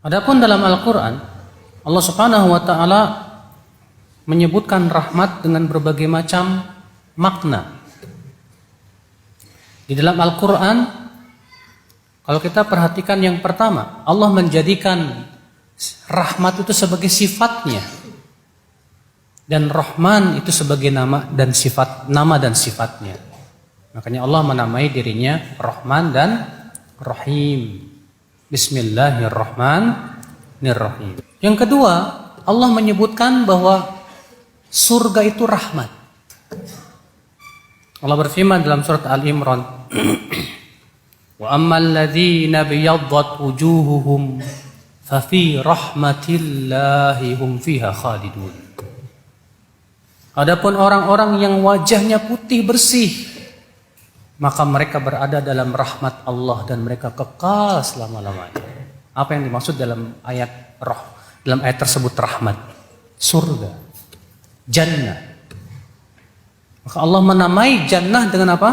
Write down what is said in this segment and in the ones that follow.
Adapun dalam Al-Quran, Allah Subhanahu wa Ta'ala menyebutkan rahmat dengan berbagai macam makna. Di dalam Al-Quran, kalau kita perhatikan yang pertama, Allah menjadikan rahmat itu sebagai sifatnya, dan Rahman itu sebagai nama dan sifatnya. Makanya Allah menamai dirinya Rahman dan Rahim. Bismillahirrahmanirrahim. Yang kedua, Allah menyebutkan bahwa surga itu rahmat. Allah berfirman dalam surat Al-Imran, wa ammal ladzina biyaddat wujuhuhum fa fi rahmatillahi hum fiha khalidun. Adapun orang-orang yang wajahnya putih bersih, maka mereka berada dalam rahmat Allah dan mereka kekal selama-lamanya. Apa yang dimaksud dalam ayat tersebut rahmat? Surga, jannah. Maka Allah menamai jannah dengan apa?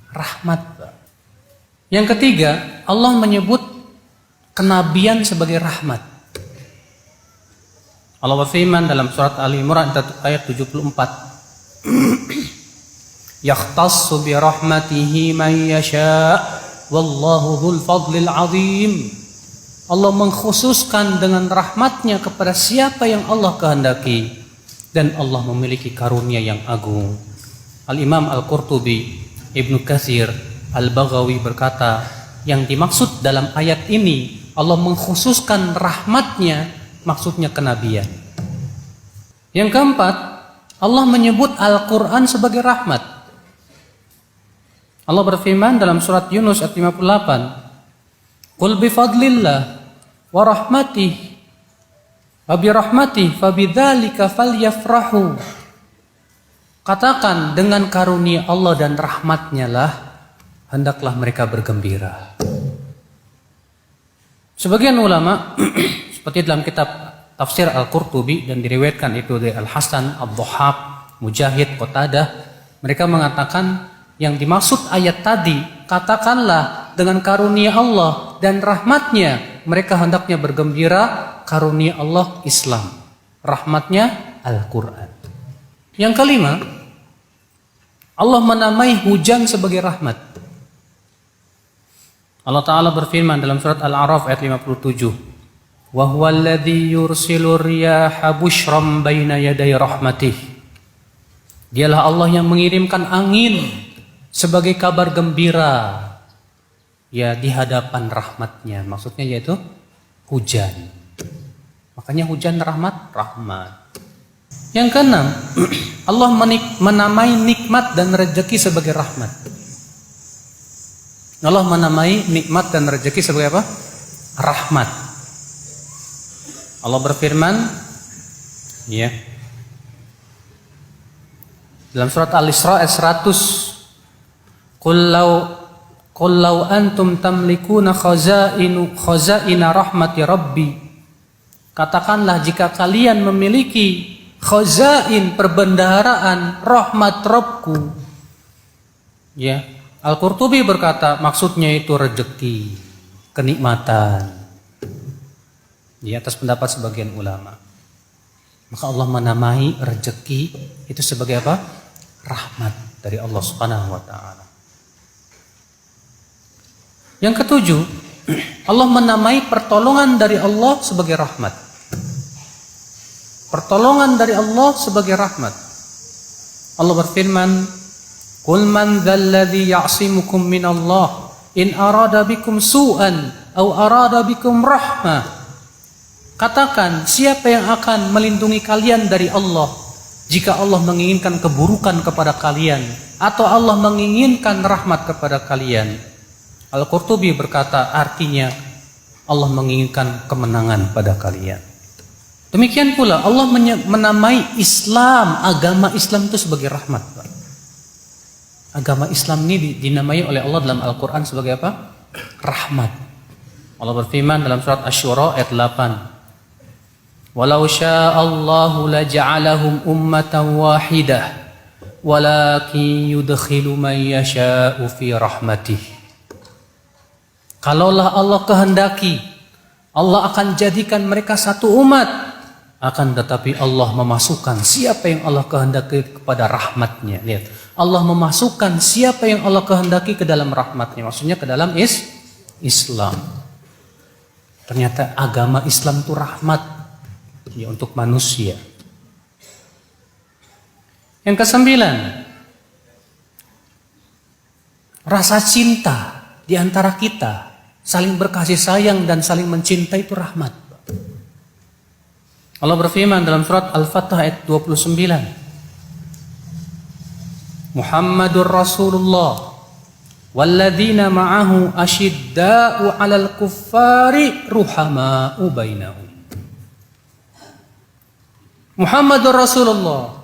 Rahmat. Yang ketiga, Allah menyebut kenabian sebagai rahmat. Allah berfirman dalam surat Al-Imran ayat 74. Yakhtassu bi rahmatihi man yasha wallahu dzul fadlil azim. Allah mengkhususkan dengan rahmatnya kepada siapa yang Allah kehendaki, dan Allah memiliki karunia yang agung. Al-Imam Al-Qurtubi, Ibnu Katsir, Al-Baghawi berkata, yang dimaksud dalam ayat ini Allah mengkhususkan rahmatnya, maksudnya kenabian. Yang keempat, Allah menyebut Al-Quran sebagai rahmat. Allah berfirman dalam surat Yunus ayat 58, qul bifadlillah wa rahmatih wa birahmatih fabidzalika falyafrahu. Katakan, dengan karunia Allah dan rahmatnya lah hendaklah mereka bergembira. Sebagian ulama seperti dalam kitab Tafsir Al-Qurtubi dan diriwayatkan itu dari Al-Hasan, Ad-Dhahhak, Mujahid, Qatadah, mereka mengatakan yang dimaksud ayat tadi, katakanlah dengan karunia Allah dan rahmatnya mereka hendaknya bergembira. Karunia Allah Islam, rahmatnya Al-Quran. Yang kelima, Allah menamai hujan sebagai rahmat. Allah Ta'ala berfirman dalam surat Al-A'raf ayat 57, wa huwa alladzi yursilu riyaha busyran baina yaday rahmatih. Dialah Allah yang mengirimkan angin sebagai kabar gembira ya di hadapan rahmatnya. Maksudnya yaitu hujan. Makanya hujan rahmat. Yang keenam, Allah menamai nikmat dan rezeki sebagai rahmat. Allah menamai nikmat dan rezeki sebagai apa? Rahmat. Allah berfirman, ya, dalam surat Al-Isra ayat 100, qul law antum tamlikuna khazaina rahmati rabbi. Katakanlah, jika kalian memiliki khazain, perbendaharaan rahmat Rabbku. Ya, Al-Qurtubi berkata maksudnya itu rezeki, kenikmatan. Di atas pendapat sebagian ulama. Maka Allah menamai rezeki itu sebagai apa? Rahmat dari Allah Subhanahu wa Ta'ala. Yang ketujuh, Allah menamai pertolongan dari Allah sebagai rahmat. Pertolongan dari Allah sebagai rahmat. Allah berfirman, qul man dzalladzi ya'simukum minallah in arada bikum su'an aw arada bikum rahmah. Katakan, siapa yang akan melindungi kalian dari Allah jika Allah menginginkan keburukan kepada kalian atau Allah menginginkan rahmat kepada kalian? Al-Qurtubi berkata, artinya Allah menginginkan kemenangan pada kalian. Demikian pula Allah menamai Islam, agama Islam itu sebagai rahmat. Agama Islam ini dinamai oleh Allah dalam Al-Quran sebagai apa? Rahmat. Allah berfirman dalam surat Asy-Syura ayat 8, walau sya'allahu laja'alahum ummatan wahidah walakin yudkhilu man yasha'u fi rahmatih. Kalaulah Allah kehendaki, Allah akan jadikan mereka satu umat. Akan tetapi Allah memasukkan siapa yang Allah kehendaki kepada rahmatnya. Lihat, Allah memasukkan siapa yang Allah kehendaki ke dalam rahmatnya. Maksudnya ke dalam Islam. Ternyata agama Islam itu rahmat ya, untuk manusia. Yang kesembilan, rasa cinta di antara kita, saling berkasih sayang dan saling mencintai itu rahmat. Allah berfirman dalam surat Al-Fatah ayat 29. Muhammadur Rasulullah walladzina ma'ahu asyidda'u 'alal kuffari ruhama'u bainahum. Muhammadur Rasulullah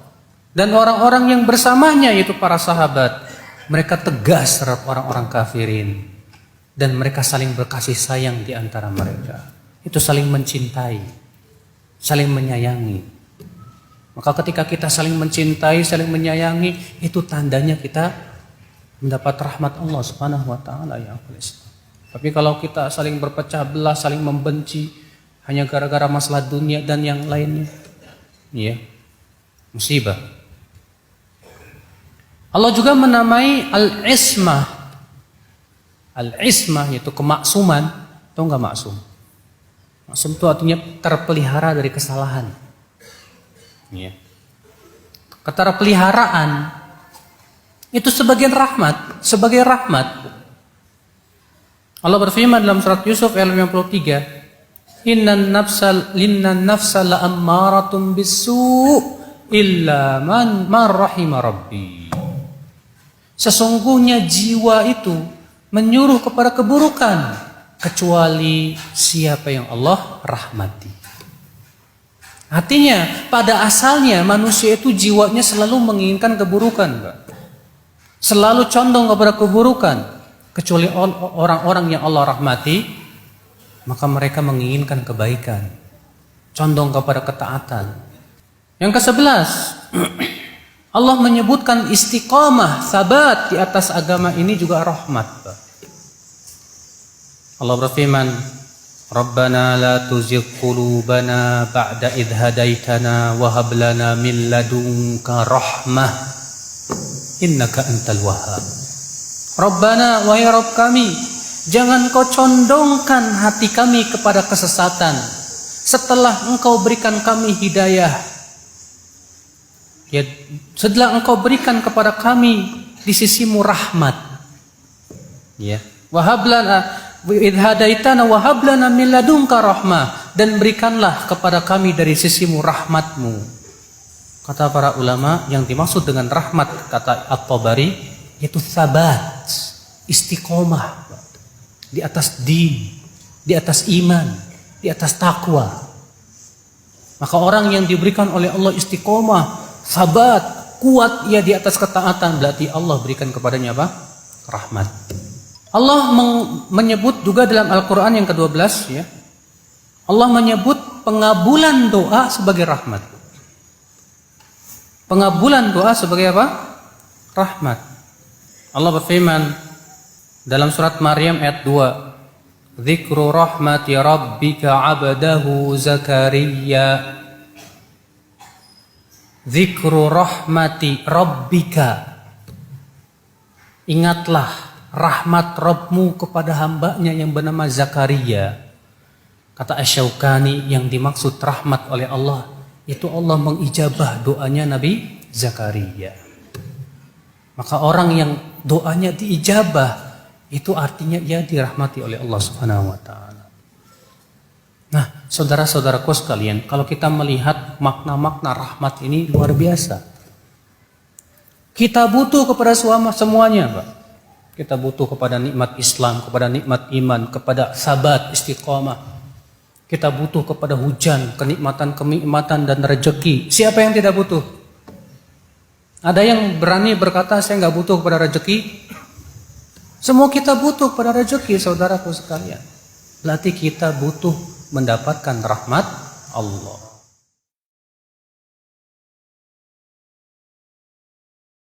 dan orang-orang yang bersamanya yaitu para sahabat, mereka tegas terhadap orang-orang kafirin dan mereka saling berkasih sayang di antara mereka. Itu saling mencintai, saling menyayangi. Maka ketika kita saling mencintai, saling menyayangi, itu tandanya kita mendapat rahmat Allah Subhanahu wa taala ya. Tapi kalau kita saling berpecah belah, saling membenci hanya gara-gara masalah dunia dan yang lainnya, ya, musibah. Allah juga menamai al-ismah. Al-ismah yaitu kemaksuman. Tahu enggak maksum? Maksum itu artinya terpelihara dari kesalahan. Ya. Keterpeliharaan itu sebagian rahmat, sebagai rahmat. Allah berfirman dalam surat Yusuf ayat 53, Innan nafsa la'ammaratun bisu' illa man rahima rabbi. Sesungguhnya jiwa itu menyuruh kepada keburukan kecuali siapa yang Allah rahmati. Artinya pada asalnya manusia itu jiwanya selalu menginginkan keburukan, Pak. Selalu condong kepada keburukan. Kecuali orang-orang yang Allah rahmati, maka mereka menginginkan kebaikan, condong kepada ketaatan. Yang ke-11, Allah menyebutkan istiqamah, sabat di atas agama ini juga rahmat, Pak. Allah berfirman, Rabbana la tuzigh qulubana ba'da idh hadaitana wa hab lana min ladunka rahmah innaka antal wahhab. Rabbana, wahai Rabb kami, jangan kau condongkan hati kami kepada kesesatan setelah engkau berikan kami hidayah. Ya, setelah engkau berikan kepada kami di sisimu rahmat. Ya, wa hab lana idh hadaitana wa hab lana min ladunka rahmah, dan berikanlah kepada kami dari sisimu rahmatmu. Kata para ulama, yang dimaksud dengan rahmat, kata At-Tabari, yaitu sabat, istiqomah di atas din, di atas iman, di atas takwa. Maka orang yang diberikan oleh Allah istiqomah, sabat, kuat ia di atas ketaatan, berarti Allah berikan kepadanya apa? Rahmat. Allah menyebut juga dalam Al-Quran yang ke-12, ya, Allah menyebut pengabulan doa sebagai rahmat. Pengabulan doa sebagai apa? Rahmat. Allah berfirman dalam surat Maryam ayat 2, Dzikru rahmati rabbika 'abdahu Zakaria. Dzikru rahmati rabbika. Ingatlah rahmat Rabbmu kepada hambanya yang bernama Zakaria. Kata Asy-Syaukani, yang dimaksud rahmat oleh Allah itu Allah mengijabah doanya Nabi Zakaria. Maka orang yang doanya diijabah itu artinya ia dirahmati oleh Allah Subhanahu wa taala. Nah, saudara-saudaraku sekalian, kalau kita melihat makna-makna rahmat ini luar biasa. Kita butuh kepada semuanya, Pak. Kita butuh kepada nikmat Islam, kepada nikmat iman, kepada sabat, istiqomah. Kita butuh kepada hujan, kenikmatan dan rezeki. Siapa yang tidak butuh? Ada yang berani berkata saya nggak butuh kepada rezeki? Semua kita butuh kepada rezeki, saudaraku sekalian. Berarti kita butuh mendapatkan rahmat Allah.